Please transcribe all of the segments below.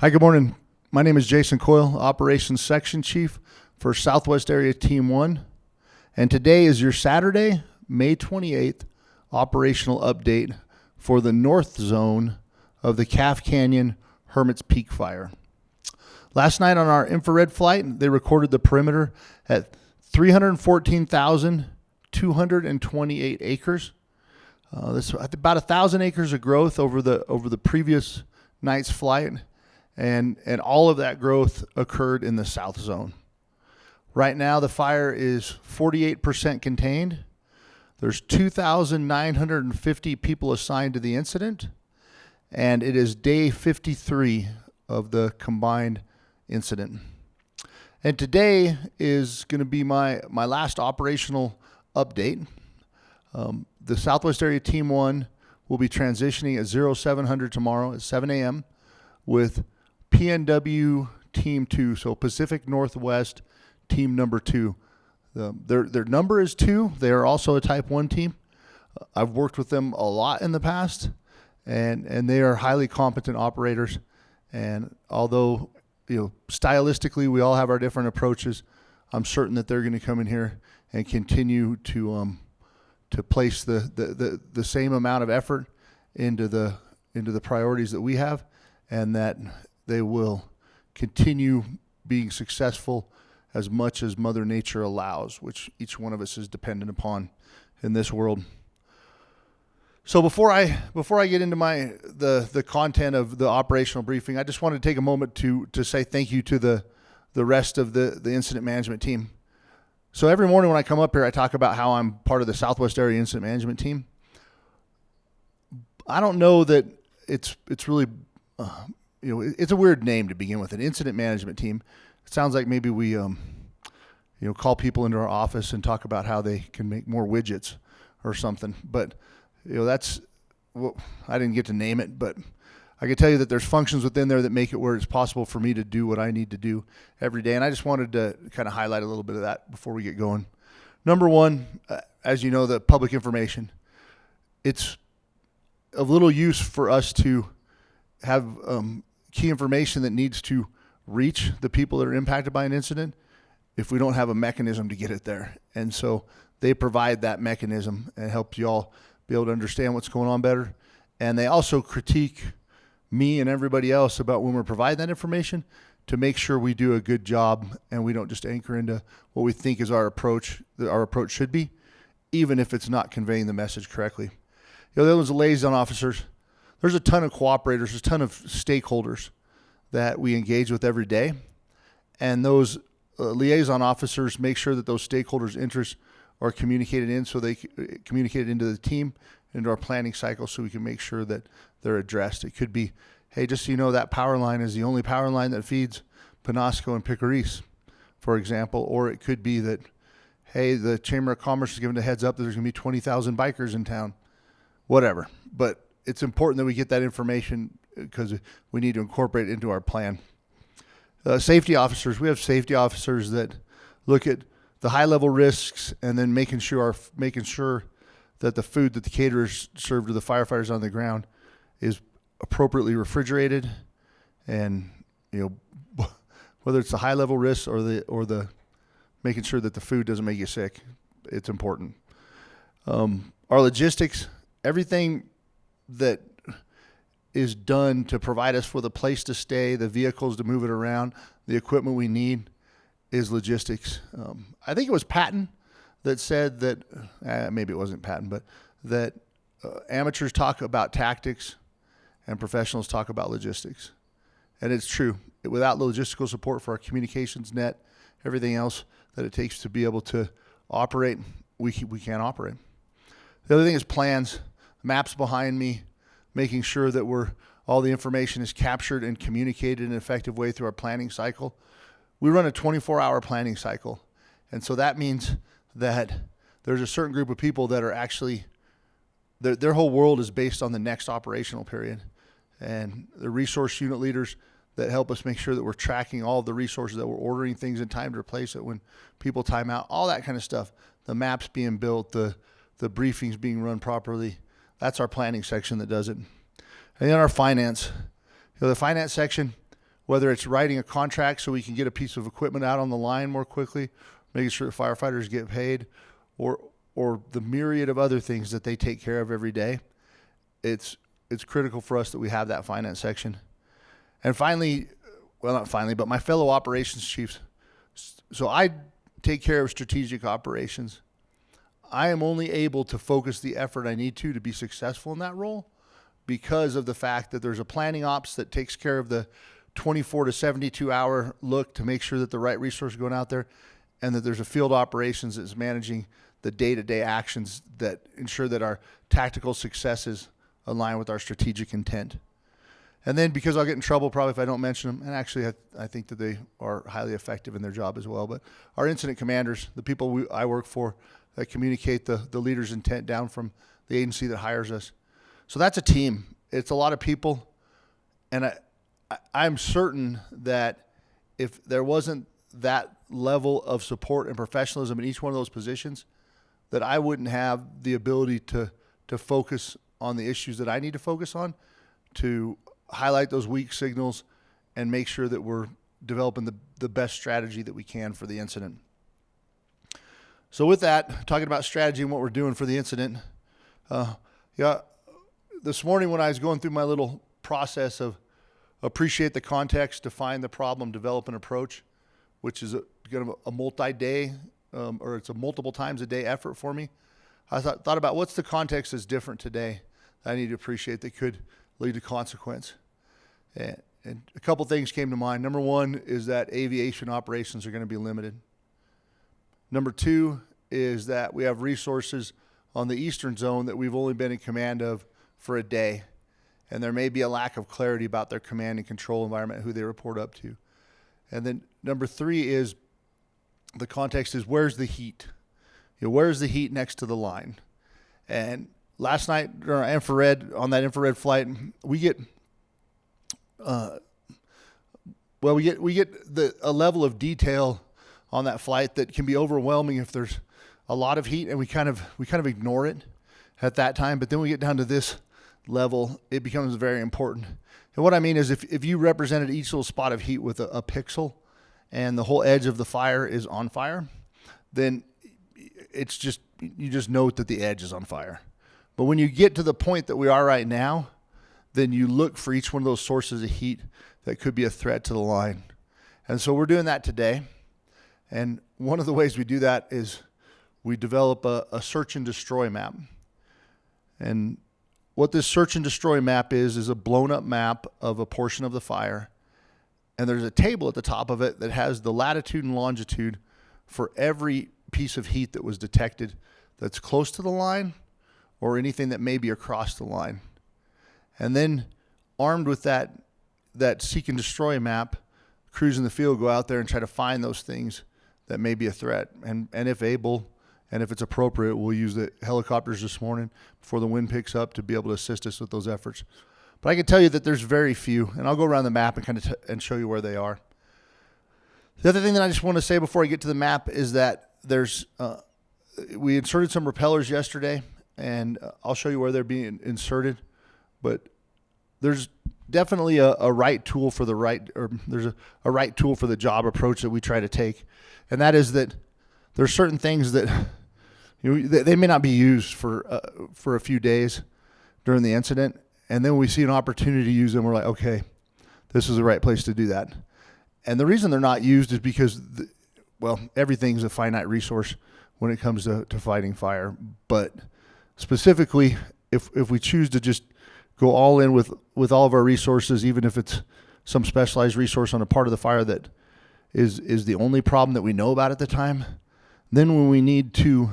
Hi, good morning. My name is Jason Coyle, Operations Section Chief for Southwest Area Team 1. And today is your Saturday, May 28th, operational update for the north zone of the Calf Canyon Hermits Peak Fire. Last night on our infrared flight, they recorded the perimeter at 314,228 acres. This about 1,000 acres of growth over the previous night's flight. And all of that growth occurred in the south zone. Right now, the fire is 48% contained. There's 2,950 people assigned to the incident, and it is day 53 of the combined incident. And today is going to be my last operational update. The Southwest Area Team 1 will be transitioning at 0700 tomorrow at 7 a.m. with PNW Team 2, so Pacific Northwest Team number 2. Their number is 2. They are also a Type 1 team. I've worked with them a lot in the past, and they are highly competent operators. And although stylistically we all have our different approaches, I'm certain that they're going to come in here and continue to place the same amount of effort into the priorities that we have, and that they will continue being successful as much as Mother Nature allows, which each one of us is dependent upon in this world. So before I get into the content of the operational briefing, I just wanted to take a moment to say thank you to the rest of the incident management team. So every morning when I come up here, I talk about how I'm part of the Southwest Area Incident Management Team. I don't know that it's really it's a weird name to begin with, an incident management team. It sounds like maybe we call people into our office and talk about how they can make more widgets or something. But that's I didn't get to name it, but I can tell you that there's functions within there that make it where it's possible for me to do what I need to do every day. And I just wanted to kind of highlight a little bit of that before we get going. Number one, as you know, the public information. It's of little use for us to have key information that needs to reach the people that are impacted by an incident if we don't have a mechanism to get it there. And so they provide that mechanism and help you all be able to understand what's going on better. And they also critique me and everybody else about when we're providing that information to make sure we do a good job and we don't just anchor into what we think is our approach should be, even if it's not conveying the message correctly. Those liaison officers, there's a ton of cooperators, there's a ton of stakeholders that we engage with every day. And those liaison officers make sure that those stakeholders' interests are communicated in, so they communicate into the team, into our planning cycle, so we can make sure that they're addressed. It could be, hey, just so you know, that power line is the only power line that feeds Penasco and Picarise, for example. Or it could be that, hey, the Chamber of Commerce is giving a heads up that there's going to be 20,000 bikers in town. Whatever. But it's important that we get that information because we need to incorporate it into our plan. Safety officers. We have safety officers that look at the high-level risks and then making sure that the food that the caterers serve to the firefighters on the ground is appropriately refrigerated, and whether it's the high-level risks or the making sure that the food doesn't make you sick, it's important. Our logistics, everything that is done to provide us with a place to stay, the vehicles to move it around, the equipment we need, is logistics. I think it was Patton that said that, maybe it wasn't Patton, but that amateurs talk about tactics and professionals talk about logistics. And it's true. Without logistical support for our communications net, everything else that it takes to be able to operate, we can't operate. The other thing is plans, maps behind me, making sure that all the information is captured and communicated in an effective way through our planning cycle. We run a 24-hour planning cycle. And so that means that there's a certain group of people that are actually, their whole world is based on the next operational period. And the resource unit leaders that help us make sure that we're tracking all of the resources, that we're ordering things in time to replace it when people time out, all that kind of stuff. The maps being built, the briefings being run properly. That's our planning section that does it. And then our finance. The finance section, whether it's writing a contract so we can get a piece of equipment out on the line more quickly, making sure the firefighters get paid, or the myriad of other things that they take care of every day. It's critical for us that we have that finance section. And finally, well, not finally, but my fellow operations chiefs. So I take care of strategic operations. I am only able to focus the effort I need to be successful in that role because of the fact that there's a planning ops that takes care of the 24 to 72 hour look to make sure that the right resource is going out there, and that there's a field operations that is managing the day-to-day actions that ensure that our tactical successes align with our strategic intent. And then, because I'll get in trouble probably if I don't mention them, and actually I think that they are highly effective in their job as well, but our incident commanders, the people I work for that communicate the leader's intent down from the agency that hires us. So that's a team. It's a lot of people, and I'm certain that if there wasn't that level of support and professionalism in each one of those positions, that I wouldn't have the ability to focus on the issues that I need to focus on, to highlight those weak signals and make sure that we're developing the best strategy that we can for the incident. So with that, talking about strategy and what we're doing for the incident, this morning when I was going through my little process of appreciate the context, define the problem, develop an approach, which is a multi-day or it's a multiple times a day effort for me, I thought about what's the context that's different today that I need to appreciate that could lead to consequence. And a couple things came to mind. Number one is that aviation operations are going to be limited. Number two is that we have resources on the eastern zone that we've only been in command of for a day, and there may be a lack of clarity about their command and control environment, who they report up to. And then number three is the context is where's the heat? Where's the heat next to the line? And last night during our infrared, on that infrared flight, we get a level of detail on that flight that can be overwhelming if there's a lot of heat, and we kind of ignore it at that time. But then we get down to this level, it becomes very important. And what I mean is if you represented each little spot of heat with a pixel and the whole edge of the fire is on fire, then you just note that the edge is on fire. But when you get to the point that we are right now, then you look for each one of those sources of heat that could be a threat to the line. And so we're doing that today. And one of the ways we do that is we develop a search and destroy map. And what this search and destroy map is a blown up map of a portion of the fire. And there's a table at the top of it that has the latitude and longitude for every piece of heat that was detected that's close to the line or anything that may be across the line. And then armed with that seek and destroy map, crews in the field go out there and try to find those things that may be a threat. And if able, and if it's appropriate, we'll use the helicopters this morning before the wind picks up to be able to assist us with those efforts. But I can tell you that there's very few, and I'll go around the map and kind of and show you where they are. The other thing that I just want to say before I get to the map is that we inserted some repellers yesterday, and I'll show you where they're being inserted. But there's definitely a right tool for the right tool for the job approach that we try to take, and that is that there's certain things that they may not be used for a few days during the incident, and then we see an opportunity to use them. We're like, okay, this is the right place to do that. And the reason they're not used is because, everything's a finite resource when it comes to fighting fire. But specifically, if we choose to just go all in with all of our resources, even if it's some specialized resource on a part of the fire that is the only problem that we know about at the time, then when we need to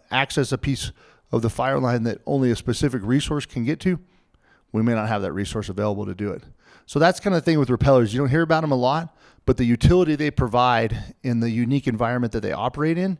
access a piece of the fire line that only a specific resource can get to, we may not have that resource available to do it. So that's kind of the thing with repellers. You don't hear about them a lot, but the utility they provide in the unique environment that they operate in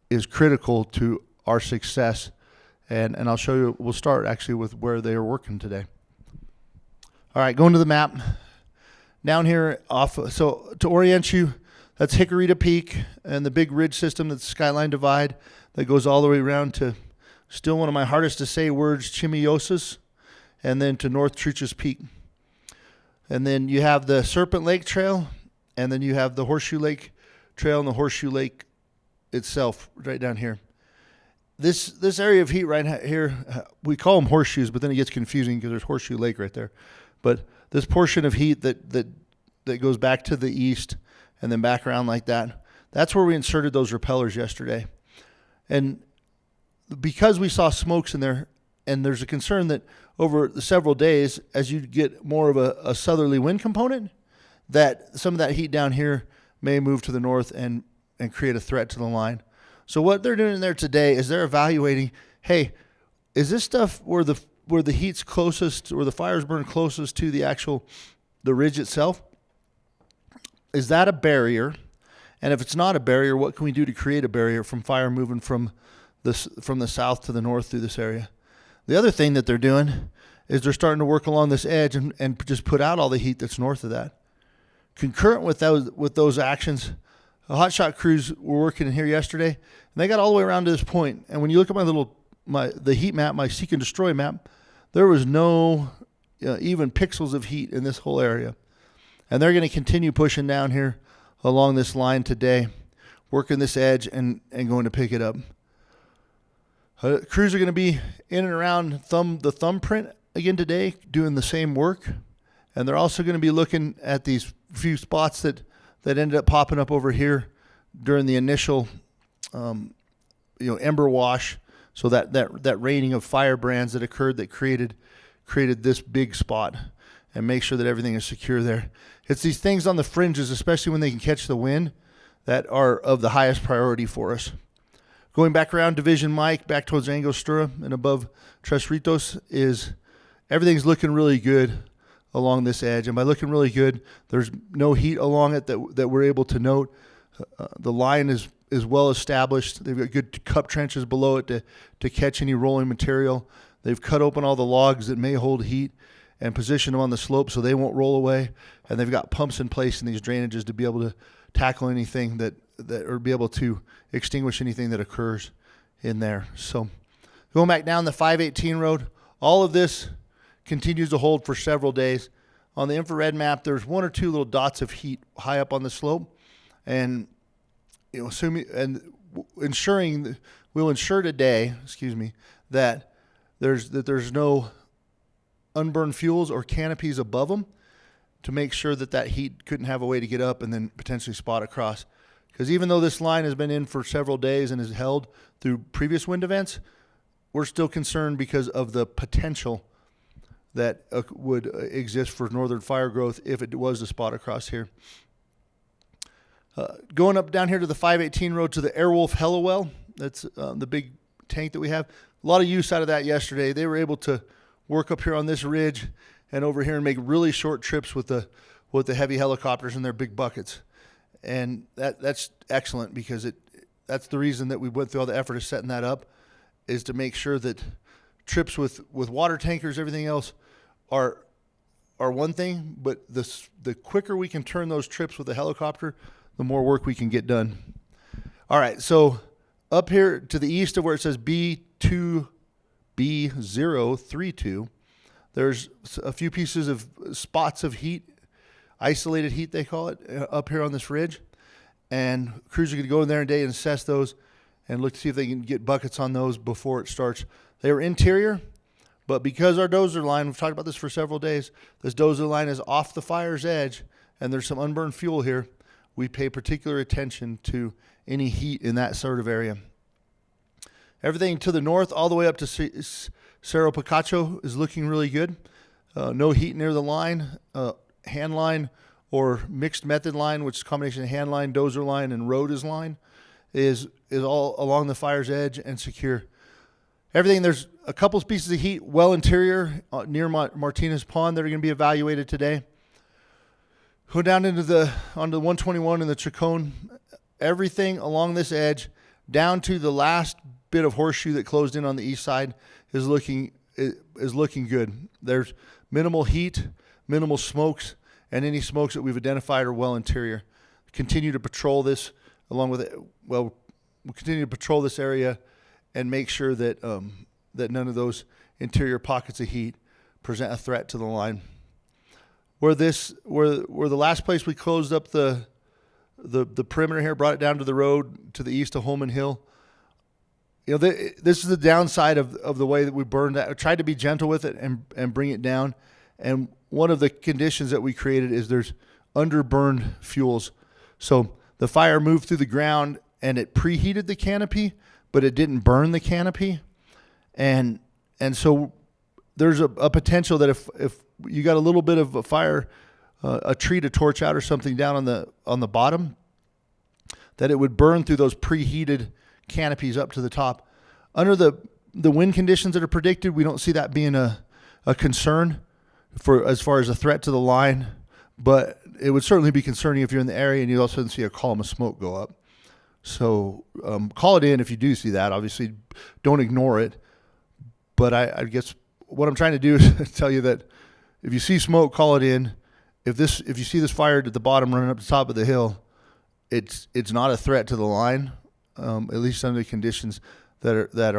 is critical to our success. And I'll show you, we'll start actually with where they are working today. All right, going to the map. Down here so to orient you, that's Hickorita Peak and the big ridge system, that's Skyline Divide, that goes all the way around to, still one of my hardest to say words, Chimiosis, and then to North Truchas Peak. And then you have the Serpent Lake Trail, and then you have the Horseshoe Lake Trail and the Horseshoe Lake itself right down here. This area of heat right here, we call them horseshoes, but then it gets confusing because there's Horseshoe Lake right there. But this portion of heat that goes back to the east and then back around like that, that's where we inserted those repellers yesterday. And because we saw smokes in there, and there's a concern that over the several days, as you get more of a southerly wind component, that some of that heat down here may move to the north and create a threat to the line. So what they're doing there today is they're evaluating, hey, is this stuff where the heat's closest, or the fires burn closest to the ridge itself? Is that a barrier? And if it's not a barrier, what can we do to create a barrier from fire moving from the south to the north through this area? The other thing that they're doing is they're starting to work along this edge and just put out all the heat that's north of that. Concurrent with those actions, the hotshot crews were working in here yesterday, and they got all the way around to this point. And when you look at the heat map, my seek and destroy map, there was no even pixels of heat in this whole area. And they're going to continue pushing down here along this line today, working this edge and going to pick it up. Crews are going to be in and around the thumbprint again today, doing the same work. And they're also going to be looking at these few spots that ended up popping up over here during the initial ember wash. So that raining of firebrands that occurred that created this big spot, and make sure that everything is secure there. It's these things on the fringes, especially when they can catch the wind, that are of the highest priority for us. Going back around Division Mike, back towards Angostura and above Tres Ritos, is everything's looking really good along this edge. And by looking really good, there's no heat along it that we're able to note. The line is well established. They've got good cup trenches below it to catch any rolling material. They've cut open all the logs that may hold heat and position them on the slope so they won't roll away. And they've got pumps in place in these drainages to be able to tackle anything that or be able to extinguish anything that occurs in there. So going back down the 518 road, all of this continues to hold for several days. On the infrared map, there's one or two little dots of heat high up on the slope, and we'll ensure today, that there's no unburned fuels or canopies above them, to make sure that heat couldn't have a way to get up and then potentially spot across. Because even though this line has been in for several days and is held through previous wind events, we're still concerned because of the potential that would exist for northern fire growth if it was to spot across here. Going up down here to the 518 road to the Airwolf Hellowell, that's the big tank that we have. A lot of use out of that yesterday. They were able to work up here on this ridge and over here and make really short trips with the heavy helicopters and their big buckets. And that's excellent, because that's the reason that we went through all the effort of setting that up, is to make sure that trips with water tankers, everything else, are one thing, but the quicker we can turn those trips with a helicopter, the more work we can get done. All right, so up here to the east of where it says B032, there's a few pieces of spots of heat, isolated heat they call it, up here on this ridge. And crews are going to go in there today and assess those and look to see if they can get buckets on those before it starts. They were interior, but because our dozer line, we've talked about this for several days, this dozer line is off the fire's edge and there's some unburned fuel here, we pay particular attention to any heat in that sort of area. Everything to the north all the way up to Cerro Picacho is looking really good. No heat near the line. Hand line or mixed method line, which is a combination of hand line, dozer line, and road line, is all along the fire's edge and secure. Everything, there's a couple pieces of heat well interior near Martinez Pond that are going to be evaluated today. Go down onto the 121 and the Chacon. Everything along this edge down to the last bit of horseshoe that closed in on the east side is looking good. There's minimal heat, minimal smokes, and any smokes that we've identified are well interior. Continue to patrol this we'll continue to patrol this area and make sure that that none of those interior pockets of heat present a threat to the line. where the last place we closed up the perimeter here, brought it down to the road to the east of Holman Hill. This is the downside of the way that we burned that. I tried to be gentle with it and bring it down. And one of the conditions that we created is there's underburned fuels. So the fire moved through the ground and it preheated the canopy, but it didn't burn the canopy. And so there's a potential that if you got a little bit of a fire, a tree to torch out or something down on the bottom, that it would burn through those preheated canopies up to the top. Under the wind conditions that are predicted, we don't see that being a concern for as far as a threat to the line, but it would certainly be concerning if you're in the area and you all of a sudden see a column of smoke go up. So call it in if you do see that. Obviously, don't ignore it. But I guess what I'm trying to do is tell you that if you see smoke, call it in. If you see this fire at the bottom running up the top of the hill, it's not a threat to the line, at least under the conditions that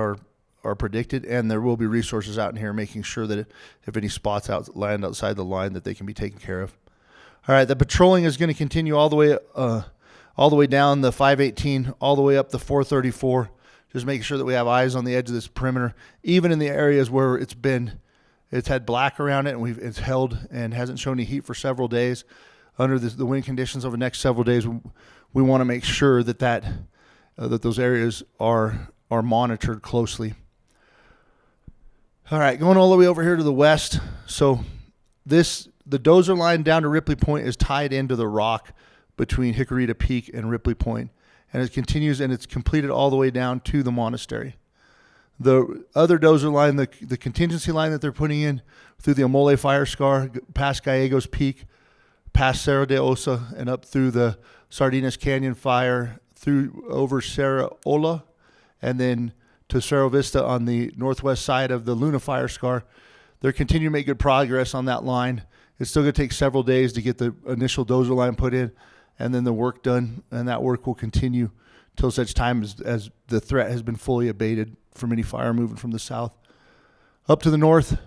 are predicted. And there will be resources out in here making sure that if any spots land outside the line, that they can be taken care of. All right, the patrolling is going to continue all the way down the 518, all the way up the 434. Just making sure that we have eyes on the edge of this perimeter, even in the areas where it's had black around it and it's held and hasn't shown any heat for several days. Under the wind conditions over the next several days, we want to make sure that those areas are monitored closely. All right, going all the way over here to the west. So the dozer line down to Ripley Point is tied into the rock between Hickorita Peak and Ripley Point. And it continues, and it's completed all the way down to the monastery. The other dozer line, the contingency line that they're putting in through the Amole Fire Scar, past Gallegos Peak, past Cerro de Osa, and up through the Sardinas Canyon Fire, through over Serra Ola, and then to Cerro Vista on the northwest side of the Luna Fire Scar. They're continuing to make good progress on that line. It's still going to take several days to get the initial dozer line put in, and then the work done, and that work will continue till such time as the threat has been fully abated from any fire moving from the south. Up to the north,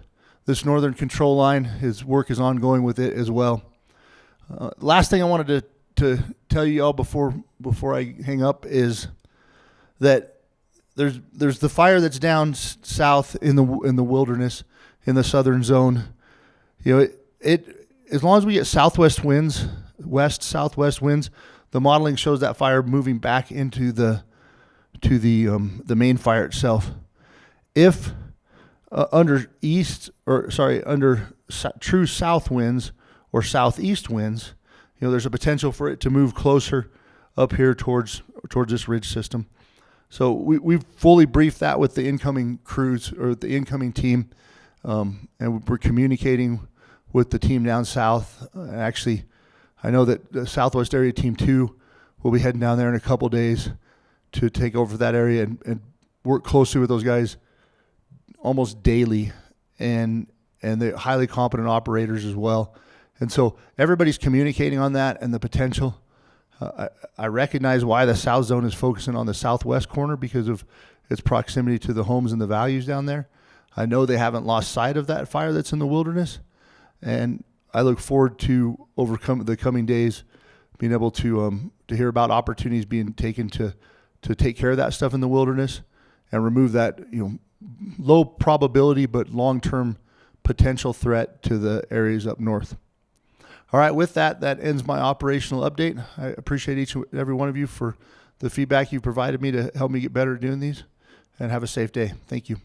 this northern control line, his work is ongoing with it as well. Last thing I wanted to tell you all before I hang up is that there's the fire that's down south in the wilderness in the southern zone. It as long as we get southwest winds, west-southwest winds, the modeling shows that fire moving back into the main fire itself. If under true south winds or southeast winds, there's a potential for it to move closer up here towards this ridge system. So we've fully briefed that with the incoming crews or the incoming team, and we're communicating with the team down south. Actually, I know that the Southwest Area Team 2 will be heading down there in a couple days to take over that area and work closely with those guys almost daily, and they're highly competent operators as well. And so everybody's communicating on that and the potential. I recognize why the South Zone is focusing on the southwest corner because of its proximity to the homes and the values down there. I know they haven't lost sight of that fire that's in the wilderness, and I look forward to overcome the coming days, being able to hear about opportunities being taken to take care of that stuff in the wilderness and remove that low probability but long-term potential threat to the areas up north. All right, with that ends my operational update. I appreciate each and every one of you for the feedback you've provided me to help me get better at doing these, and have a safe day. Thank you.